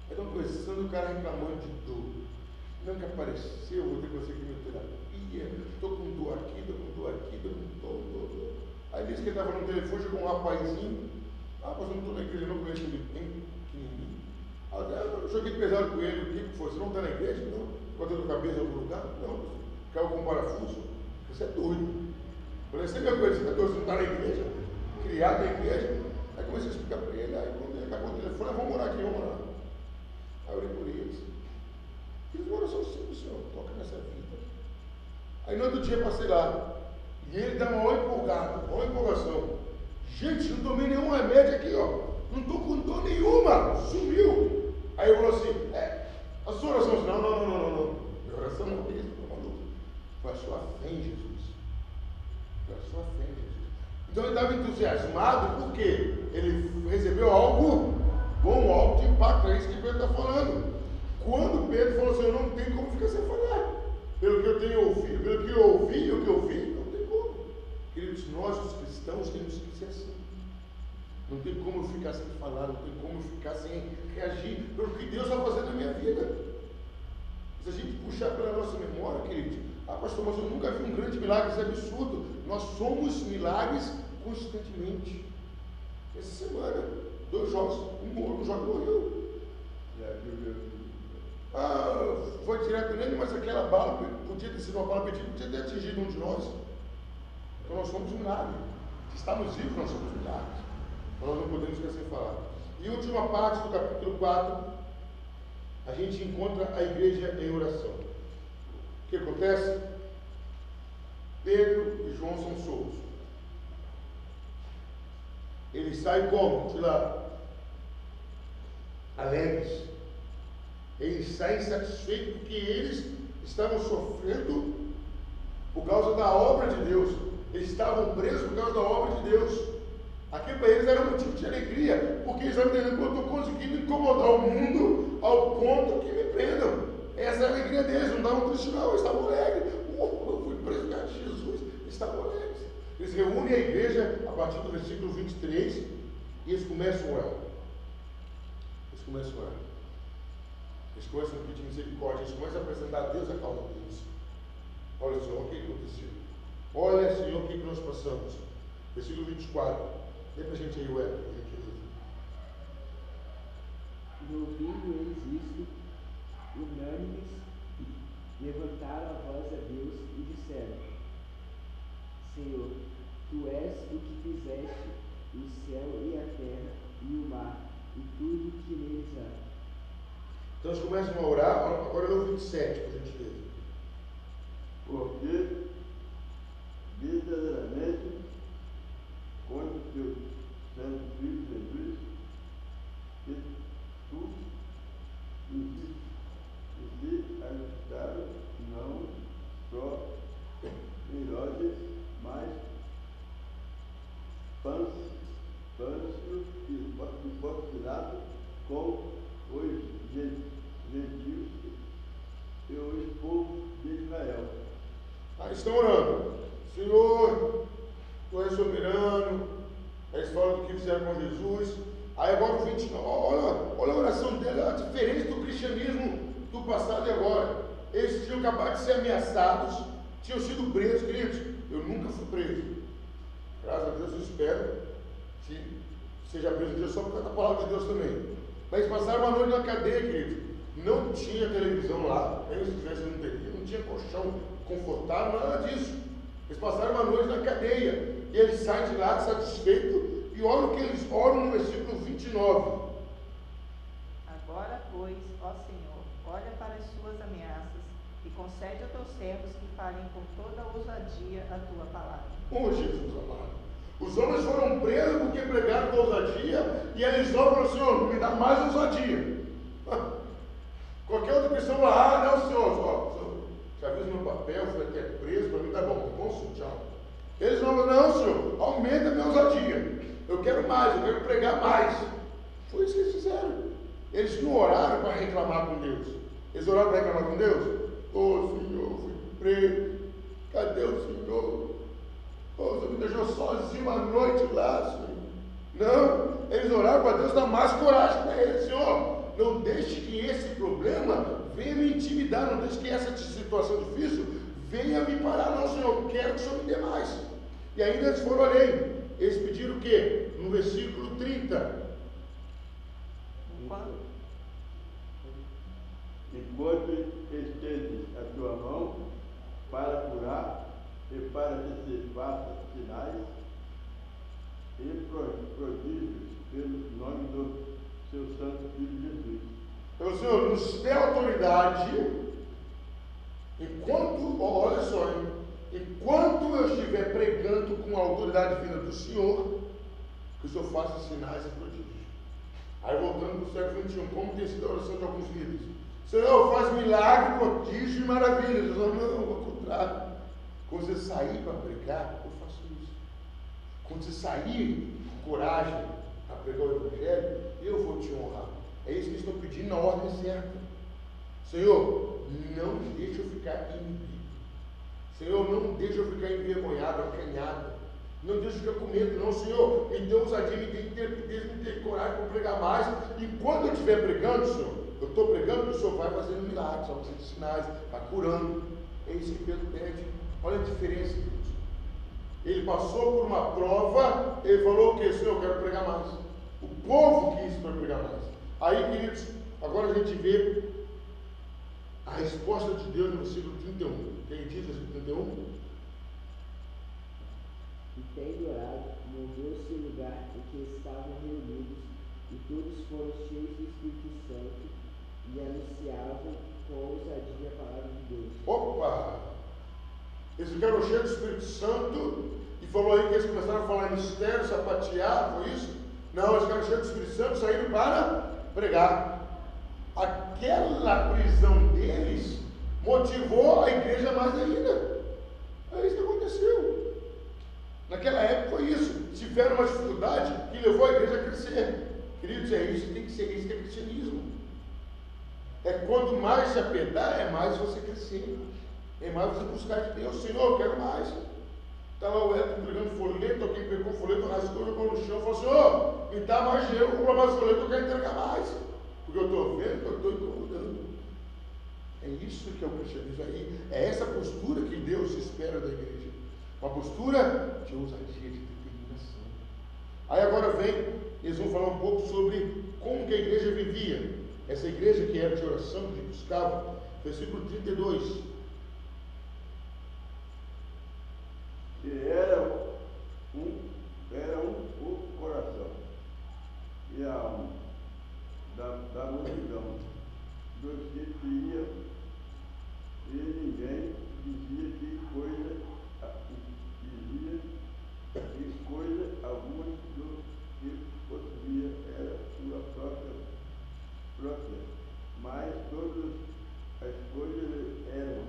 aí estão conversando, o cara reclamando de dor, não que apareceu, vou ter que fazer quimioterapia, estou com dor aqui, estou com dor. Aí disse que ele estava no telefone, chegou um rapazinho, mas eu não estou na igreja, não conheço ele bem pequenininho. Eu joguei pesado com ele, o que foi? Você não está na igreja? Não. Botando a cabeça em outro lugar? Não. Caiu com um parafuso? Você é doido. Falei, você é minha coisa, você é doido, você não está na igreja? Criado na igreja? Aí comecei a explicar para ele, aí quando ele acabou o telefone, vamos morar aqui, vamos morar. Aí eu olhei por eles. Fiz uma oração simples, Senhor, toca nessa vida. Aí no outro dia passei lá. E ele dá uma maior empolgação. Gente, não tomei nenhum remédio aqui, ó. Não estou com dor nenhuma. Sumiu. Aí eu falou assim, a sua oração, não. Minha oração não tem isso, maluco. Foi a sua fé em Jesus. Foi a sua fé em Jesus. Então ele estava entusiasmado porque ele recebeu algo bom, algo de impacto. É isso que Pedro está falando. Quando Pedro falou assim, eu não tenho como ficar sem falar. Pelo que eu tenho ouvido, pelo que eu ouvi e o que eu vi, não tem como. Queridos, nós os cristãos temos que ser assim. Não tem como eu ficar sem falar, não tem como eu ficar sem reagir pelo que Deus vai fazer na minha vida. Se a gente puxar pela nossa memória, queridos, pastor, mas eu nunca vi um grande milagre, isso é absurdo. Nós somos milagres constantemente. Essa semana, 2 jogos, um jogo morreu. Foi direto nele, mas aquela bala podia ter sido uma bala perdida, podia ter atingido um de nós. Então nós somos um milagre. Se estamos vivos, nós somos milagres. Nós não podemos ficar sem falar. E a última parte do capítulo 4, a gente encontra a igreja em oração. O que acontece? Pedro e João são soltos. Eles saem como? De lá. Alegres. Ele está insatisfeito porque eles estavam sofrendo por causa da obra de Deus. Eles estavam presos por causa da obra de Deus. Aquilo para eles era um motivo de alegria, porque eles estavam entendendo que eu estou conseguindo incomodar o mundo ao ponto que me prendam. Essa é a alegria deles, não estavam tristes não, eles estavam alegres. Eu fui preso por causa de Jesus, eles estavam alegres. Eles reúnem a igreja a partir do versículo 23 e eles começam a orar. Eles começam a pedir misericórdia, eles começam a apresentar a Deus a causa deles. Olha, Senhor, o que aconteceu? Olha, Senhor, o que nós passamos? Versículo 24. Dê para a gente aí o eco, por gentileza. E ouvindo eles isto, unânimes, levantaram a voz a Deus e disseram: Senhor, Tu és o que fizeste o céu e a terra e o mar e tudo que neles há. Então eles começam a orar, agora no 27, por gentileza. Porque verdadeiramente contra o teu santo Filho Jesus, que tu se ajustaram não só Herodes, mas Pâncio e Pilato com os gentios e os povos de Israel. Aí estão orando: Senhor, Tu és soberano. Aí eles falam do que fizeram com Jesus. Aí agora o 29, olha a oração dele, a diferença do cristianismo do passado e agora. Eles tinham acabado de ser ameaçados, tinham sido presos, queridos. Eu nunca fui preso. Graças a Deus eu espero que seja preso um dia só por causa da palavra de Deus também. Mas passaram uma noite na cadeia, querido. Não tinha televisão lá, nem se tivesse não teria, não tinha colchão confortável, nada disso. Eles passaram uma noite na cadeia e eles saem de lá satisfeitos e olha o que eles oram no versículo 29. Agora, pois, ó Senhor, olha para as suas ameaças e concede a teus servos que falem com toda ousadia a tua palavra. Oh, Jesus amado. Os homens foram presos porque pregaram com ousadia e eles oram para o Senhor, me dá mais ousadia. Qualquer outra pessoa fala: não, Senhor, já fiz meu papel, fui até preso, para mim tá bom, senhor, tchau. Eles não, Senhor, aumenta a minha ousadia. Eu quero mais, eu quero pregar mais. Foi isso que eles fizeram. Eles não oraram para reclamar com Deus. Eles oraram para reclamar com Deus? Senhor, fui preso. Cadê o Senhor? Você me deixou sozinho uma noite lá, Senhor. Não, eles oraram para Deus dar mais coragem para eles. Senhor, não deixe que esse problema venha me intimidar, não deixe que essa situação difícil venha me parar, não, Senhor. Eu quero que o Senhor me dê mais. E ainda eles foram além. Eles pediram o quê? No versículo 30. Enquanto estendes a tua mão para curar e para que se faça sinais e prodígios pelo nome do seu santo Filho Jesus. Então, Senhor, nos dê autoridade, enquanto, olha só, enquanto eu estiver pregando com a autoridade vinda do Senhor, que o Senhor faça sinais e prodígios. Aí voltando para o século XXI, como tem sido a oração de alguns líderes: Senhor, faz milagre, prodígio e maravilhas. Não, ao contrário. Quando você sair para pregar, eu faço isso. Quando você sair com coragem para pregar o Evangelho, eu vou te honrar. É isso que eles estão pedindo na ordem certa. Senhor, não deixe eu ficar inibido. Senhor, não deixe eu ficar envergonhado, acanhado. Não deixe eu ficar com medo, não. Senhor, me dê ousadia, me dê intrepidez, me dê coragem para pregar mais. Enquanto eu estiver pregando, Senhor, eu estou pregando, o Senhor vai fazendo milagres, vai fazendo sinais, vai curando. É isso que Pedro pede. Olha a diferença, queridos. Ele passou por uma prova, ele falou o quê? Senhor, eu quero pregar mais. O povo quis para pregar mais. Aí, queridos, agora a gente vê a resposta de Deus no versículo 31. Quem diz no versículo 31? E tendo orado, moveu-se o lugar em que estavam reunidos, e todos foram cheios do Espírito Santo e anunciavam com ousadia a palavra de Deus. Opa! Eles ficaram cheios do Espírito Santo e falou aí que eles começaram a falar em mistério, sapatear, foi isso? Não, eles ficaram cheios do Espírito Santo e saíram para pregar. aquela prisão deles motivou a igreja mais ainda. É isso que aconteceu. Naquela época foi isso. Tiveram uma dificuldade que levou a igreja a crescer. Queridos, é isso que tem que ser, isso que é cristianismo. É quando mais se apertar, é mais você crescer. É mais você buscar de Deus. Senhor, eu quero mais. Está lá o Edson entregando folheto, alguém pegou o folheto, rasgou, jogou no chão, falou: Senhor, me dá mais dinheiro, comprar mais folheto, eu quero entregar mais. Porque eu estou vendo que eu estou incomodando. É isso que é o cristianismo aí. É essa postura que Deus espera da igreja. Uma postura de ousadia, de determinação. Aí agora eles vão falar um pouco sobre como que a igreja vivia. Essa igreja que era de oração, que buscava. Versículo 32. Que era o coração e a alma da multidão dos que criam, e ninguém dizia que coisa alguma do que possuía era sua própria, mas todas as coisas eram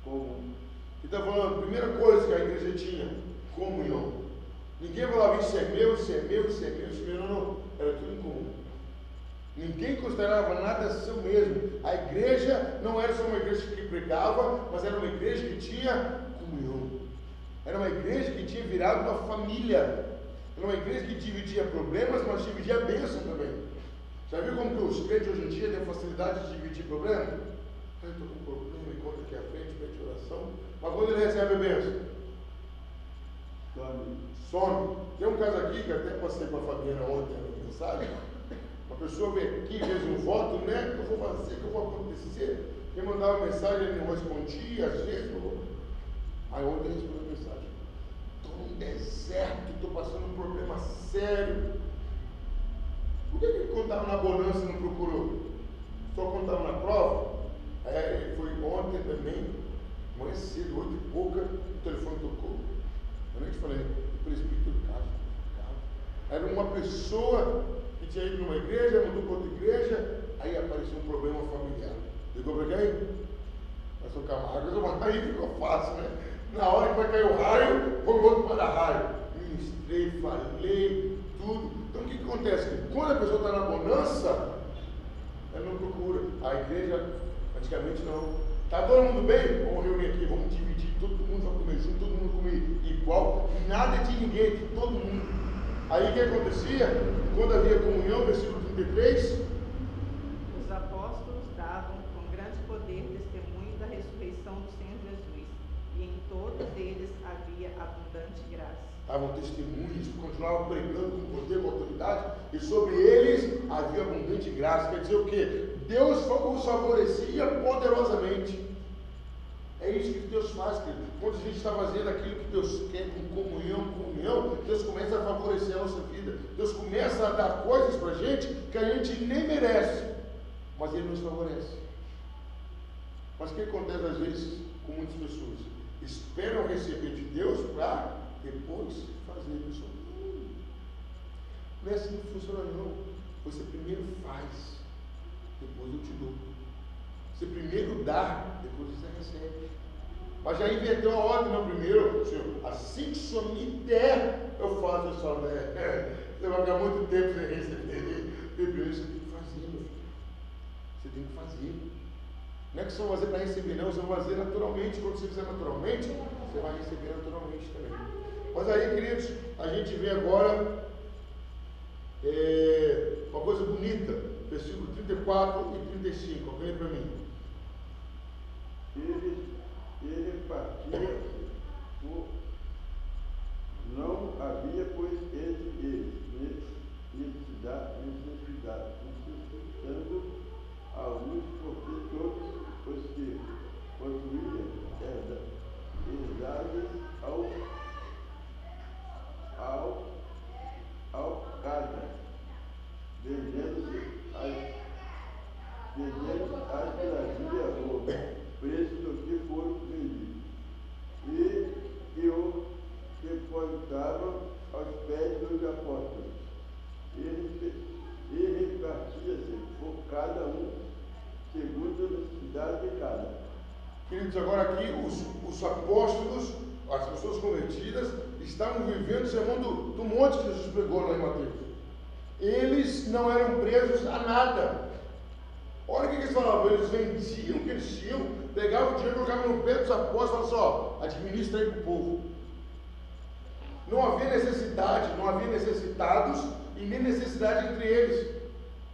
comuns. E está falando, a primeira coisa que a igreja tinha, comunhão. Ninguém falava: isso é meu, isso é meu, isso é meu, isso é meu. Não, era tudo em comum. Ninguém considerava nada seu mesmo. A igreja não era só uma igreja que pregava, mas era uma igreja que tinha comunhão. Era uma igreja que tinha virado uma família. Era uma igreja que dividia problemas, mas dividia a bênção também. Já viu como que os crentes hoje em dia têm facilidade de dividir problemas? Eu estou com um problema, me conta aqui à frente, pede oração. Mas quando ele recebe a bênção? Some. Tem um caso aqui que até passei para a Fabiana ontem na mensagem. Uma pessoa vem aqui, fez um voto, né? O que eu vou fazer, o que eu vou acontecer? Quem mandava mensagem, ele não respondia, às vezes. Aí ontem ele respondeu a mensagem: estou num deserto, estou passando um problema sério. Por que ele contava na bonança e não procurou? Só contava na prova? Ele foi ontem também, manhã cedo, 8 e pouca, o telefone tocou. Eu nem te falei, o presbítero do caso. Era uma pessoa que tinha ido numa igreja, mudou para outra igreja, aí apareceu um problema familiar. Ligou para quem? Pastor Camargo. Aí ficou fácil, né? Na hora que vai cair o raio, vamos outro para dar raio. Ministrei, falei, tudo. Então o que acontece? Quando a pessoa está na bonança, ela não procura. A igreja, antigamente não. Está todo mundo bem? Vamos reunir aqui, vamos dividir, todo mundo vai comer junto, todo mundo comer igual, nada de ninguém, de todo mundo. Aí o que acontecia? Quando havia comunhão, versículo 33, os apóstolos davam com grande poder testemunho da ressurreição do Senhor Jesus, e em todos eles havia abundante graça. Davam testemunhos, continuavam pregando com poder, com autoridade, e sobre eles havia abundante graça. Quer dizer o quê? Deus os favorecia poderosamente. É isso que Deus faz, querido. Quando a gente está fazendo aquilo que Deus quer, com comunhão, Deus começa a favorecer a nossa vida. Deus começa a dar coisas para a gente que a gente nem merece, mas Ele nos favorece. Mas o que acontece às vezes com muitas pessoas? Esperam receber de Deus para depois fazer isso. Não é assim que funciona, não. Você primeiro faz, depois eu te dou. Você primeiro dá, depois você recebe. Mas já inverteu a ordem, não? Primeiro, Senhor, assim que o Senhor me der, eu faço. Eu falo, você vai ficar muito tempo sem receber. Primeiro você tem que fazer, meu filho. Você tem que fazer. Não é que você vai fazer para receber, não. Você vai fazer naturalmente. Quando você fizer naturalmente, você vai receber naturalmente também. Mas aí, queridos, a gente vê agora uma coisa bonita. Versículo 34 e 35. Acompanhe para mim. Ele partia, não havia, pois, entre eles necessidade, necessitando alguns, porque todos os que possuíam herdades ao casa, vendendo as queridos, agora aqui os apóstolos, as pessoas convertidas, estavam vivendo o sermão do monte que Jesus pregou lá em Mateus. Eles não eram presos a nada. Olha o que eles falavam, eles vendiam o que eles tinham, pegavam o dinheiro, colocavam no pé dos apóstolos e falavam assim, ó, administra aí para o povo. Não havia necessidade, não havia necessitados e nem necessidade entre eles.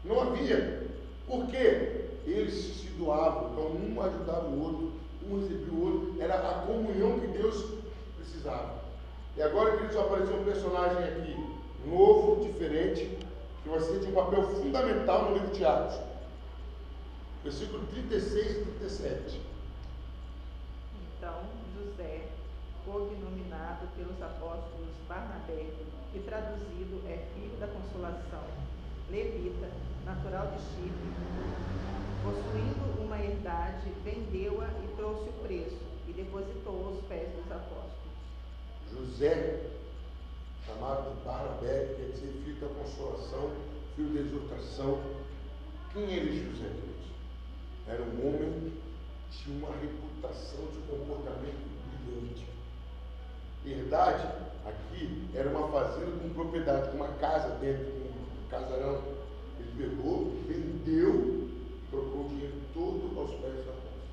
Não havia. Por quê? Eles se doavam, então um ajudava o outro, um recebia o outro, era a comunhão que Deus precisava. E agora, queridos, apareceu um personagem aqui, novo, diferente, que vai ser de um papel fundamental no livro de Atos. Versículo 36 e 37. Então, José, cognominado pelos apóstolos Barnabé, que traduzido é filho da consolação, levita, natural de Chipre, possuindo uma herdade, vendeu-a e trouxe o preço, e depositou aos pés dos apóstolos. José, chamado de Barnabé, quer dizer filho da consolação, filho da exortação. Quem era José, queridos? Era um homem que tinha uma reputação de comportamento brilhante. Herdade, aqui, era uma fazenda com propriedade, com uma casa dentro, um casarão. Ele pegou, vendeu, trocou o dinheiro todo aos pés da apóstolos.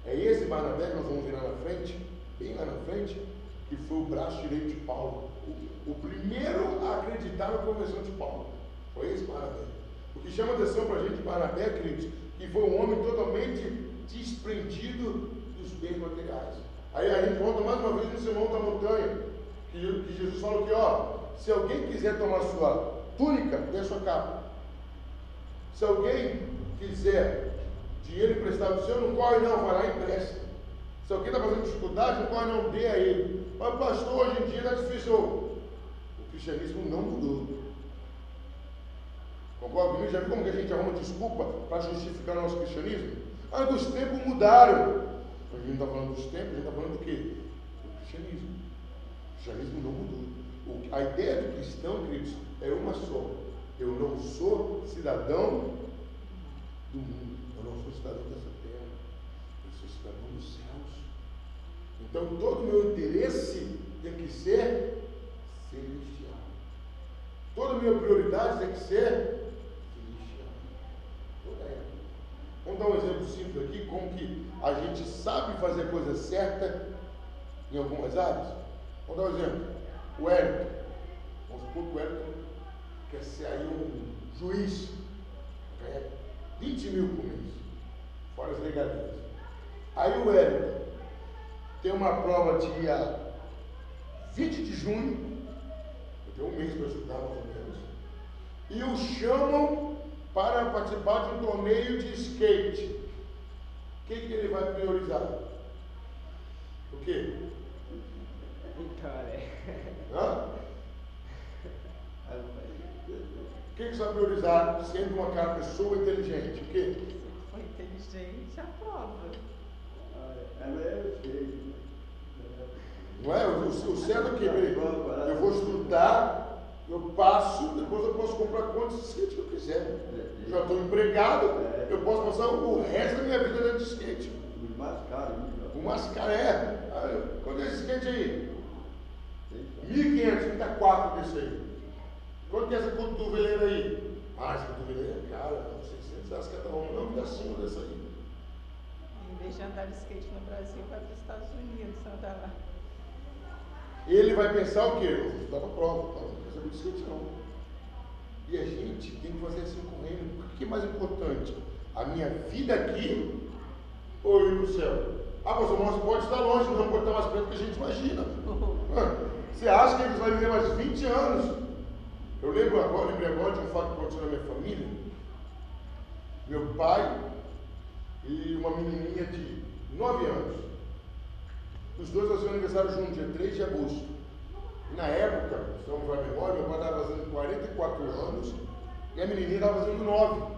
É esse Barnabé que nós vamos ver lá na frente, bem lá na frente, que foi o braço direito de Paulo. O primeiro a acreditar na conversão de Paulo. Foi esse Barnabé. O que chama atenção para a gente, Barnabé, queridos, que foi um homem totalmente desprendido dos bens materiais. Aí a gente volta mais uma vez no Sermão da Montanha, que Jesus falou que, ó, se alguém quiser tomar sua túnica, dê sua capa. Se alguém quiser dinheiro emprestado do seu, não corre não, vai lá e empresta. Se alguém está fazendo dificuldade, não corre não, dê a ele. Mas pastor, hoje em dia está difícil. O cristianismo não mudou. Concorda comigo? Já viu como que a gente arruma desculpa para justificar o nosso cristianismo? Ah, os tempos mudaram. A gente não está falando dos tempos, a gente está falando do quê? Do cristianismo. O cristianismo não mudou. A ideia do cristão, queridos, é uma só. Eu não sou cidadão do mundo. Eu não sou cidadão dessa terra. Eu sou cidadão dos céus. Então, todo o meu interesse tem que ser celestial. Toda a minha prioridade tem que ser celestial. Toda ela. Vamos dar um exemplo simples aqui, como que a gente sabe fazer a coisa certa em algumas áreas. Vamos dar um exemplo. O Wellington. Vamos supor que o Wellington quer ser aí um juiz. Ganha 20 mil por mês. Fora as regalias. Aí o Wellington tem uma prova dia 20 de junho. Eu tenho um mês para estudar mais ou menos. E o chamam para participar de um torneio de skate. O que ele vai priorizar? O quê? Vitória. Hã? O que você vai priorizar sendo uma pessoa inteligente? O quê? Se for inteligente, aprova. Não é? O certo é o quê? Eu vou estudar, eu passo, depois eu posso comprar quantos skates que eu quiser. Eu já estou empregado, eu posso passar o resto da minha vida dentro de skate. Os mais caros, O mais caro quanto é esse skate aí? 1.500, ainda 4 desse aí. Quanto é essa cotoveleira aí? Essa cotoveleira é cara, 600 reais cada uma, não, me dá 5 dessa aí. Em vez de andar de skate no Brasil, vai para os Estados Unidos, andar lá. Ele vai pensar o quê? Eu vou estudar para a prova, não quero saber de skate não. E a gente tem que fazer assim com ele. O que é mais importante? A minha vida aqui ou ir para o céu? Ah, pastor, você pode estar longe, não pode estar mais perto do que a gente imagina. Você acha que ele vai viver mais 20 anos? Eu lembrei agora de um fato que aconteceu na minha família. Meu pai e uma menininha de 9 anos. Os dois faziam aniversário juntos, dia 3 de agosto. E na época, se não me vai memória, meu pai estava fazendo 44 anos e a menininha estava fazendo 9.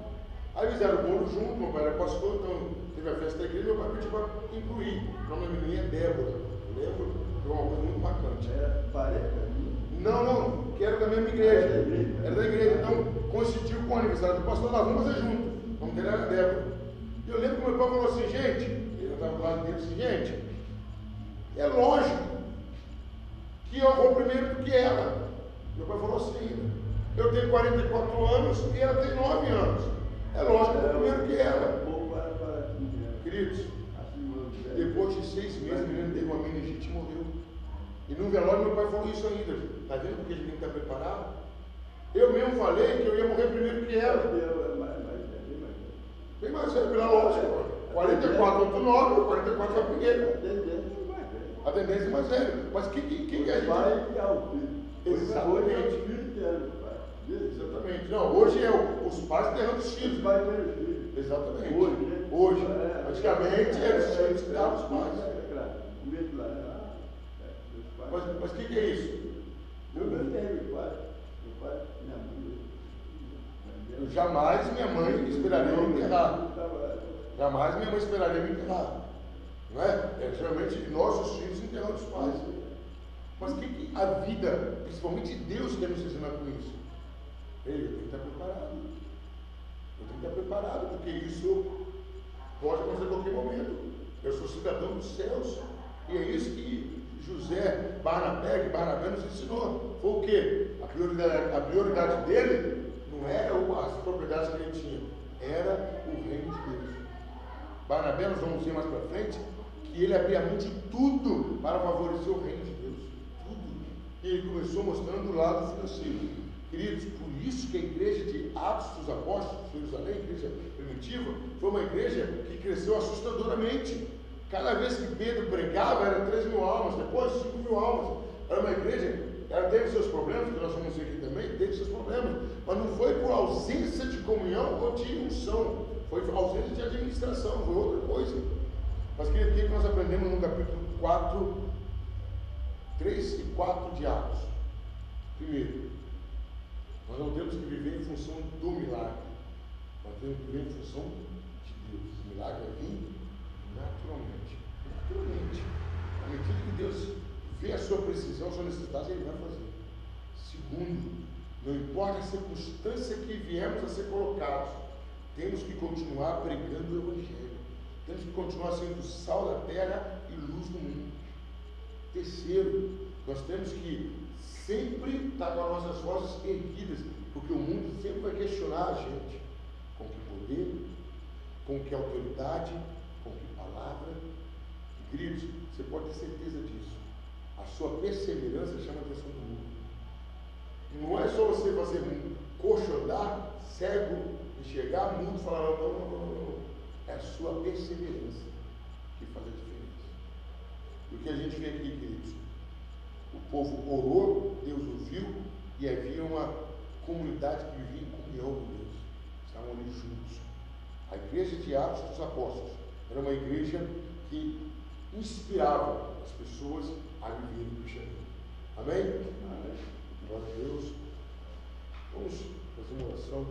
Aí fizeram o bolo junto, meu pai era pastor, então teve a festa da igreja, meu pai pediu para incluir. O nome da menininha é Débora. Eu lembro, foi uma coisa muito marcante. Era parede? Não, que era da mesma igreja. Era da igreja, então coincidiu com o aniversário do pastor, nós vamos fazer junto. O nome dele era Débora. E eu lembro que meu pai falou assim, gente, estava do lado dele e disse, gente, é lógico que eu vou primeiro do que ela. Meu pai falou assim, eu tenho 44 anos e ela tem 9 anos. É lógico que eu vou primeiro que ela. Queridos, depois de 6 meses, o menino teve uma meningite e morreu. E no velório meu pai falou isso ainda. Está vendo porque a gente tem que estar preparado? Eu mesmo falei que eu ia morrer primeiro que ela. Bem mais velho, pela lógica. 44 outro 9, 44 foi primeiro. A tendência é mais velho. Mas quem que a gente... Exatamente. Exatamente. Não, hoje é os pais enterrando os filhos. Exatamente. Hoje. Antigamente eram os filhos que davam os pais. Mas o que é isso? Eu jamais minha mãe esperaria me enterrar. Jamais minha mãe esperaria me enterrar. Não é? Geralmente nós, os filhos, enterramos os pais. Mas o que a vida, principalmente Deus, quer nos ensinar com isso? Eu tenho que estar preparado. Eu tenho que estar preparado, porque isso pode acontecer a qualquer momento. Eu sou cidadão dos céus. E é isso que José Barnabé nos ensinou. Foi o quê? A prioridade dele não era as propriedades que ele tinha, era o reino de Deus. Barnabé, nós vamos ver mais para frente, que ele abria mão de tudo para favorecer o reino de Deus. Tudo. E ele começou mostrando o lado financeiro. Queridos, por isso que a igreja de Atos dos Apóstolos, Jerusalém, a igreja primitiva, foi uma igreja que cresceu assustadoramente. Cada vez que Pedro pregava, era 3.000 almas, depois 5.000 almas. Era uma igreja, ela teve seus problemas, que nós vamos ver aqui também, teve seus problemas, mas não foi por ausência de comunhão ou de unção, foi por ausência de administração, foi outra coisa. Mas querido, o que nós aprendemos no capítulo 4, 3 e 4 de Atos? Primeiro, nós não temos que viver em função do milagre, nós temos que viver em função de Deus. O milagre é vir naturalmente. À medida que Deus vê a sua precisão, a sua necessidade, Ele vai fazer. Segundo, não importa a circunstância que viemos a ser colocados, temos que continuar pregando o Evangelho. Temos que continuar sendo sal da terra e luz do mundo. Terceiro, nós temos que sempre estar com as nossas vozes erguidas, porque o mundo sempre vai questionar a gente. Com que poder, com que autoridade, com que palavra. E, queridos, você pode ter certeza disso. A sua perseverança chama a atenção do mundo. Não é só você fazer coxo andar, cego, enxergar, mudo, falar não. É a sua perseverança que faz a diferença. E o que a gente vê aqui, queridos? O povo orou, Deus ouviu, e havia uma comunidade que vivia em comunhão com Deus. Estavam ali juntos. A igreja de Atos dos Apóstolos era uma igreja que inspirava as pessoas a viver no cristianismo. Amém? Amém. Glória a Deus. Vamos fazer uma oração.